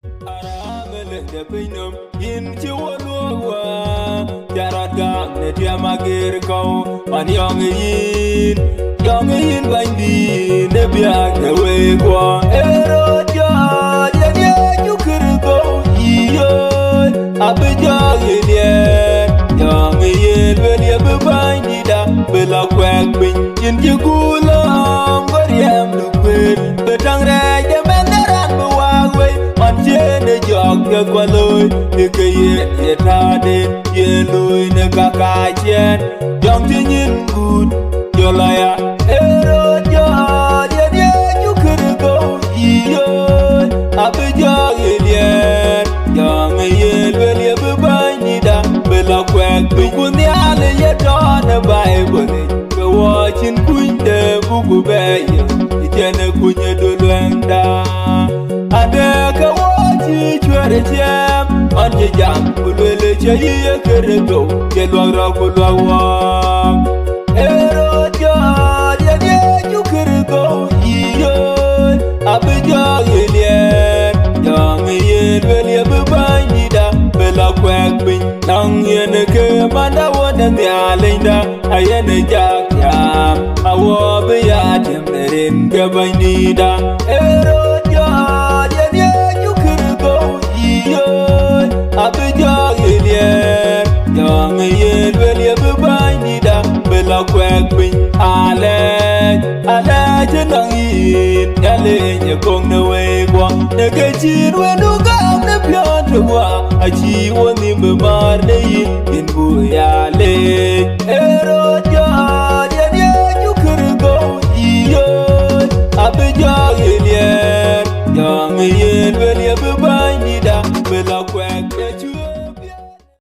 Aramele de pinum in chiwolwa Jaraga ne diamagir kau man young yin bandi ne biak ne wegwa ero ja ye you could go iyo abja ye young yin beli bandi da bela kwek bin in jigulam goriam lukwel betang reje menderan buwagwe Jene jog ke kwaloy ke ye tade ye loy ne kakachen jong tinin good yolaya ero jo ye you could go iyo abja ye jong ye beli bani da bela kwek buni ale ye don bible ke watching kunde bugu be jene kunye dolwenda ade ka chwere chem anje jam kulwele chayi kerego kelwara kulwa ero ye you kerego iyo abja yelien yang yen beli bani da bela kwek bin nang yen ke manda wona nyalinda ayene jak ya awo be ya temberin ke bani da ero ye abja yelien yang yen beli bani da bela kwek bin ale jenang yin ale nye kong ne we kwa ne ke chin we nu gam ne pion to wa achi woni me mar ne yin bu ya le ero ye you could go iyo abja yelien yang yen beli bani da bela kwek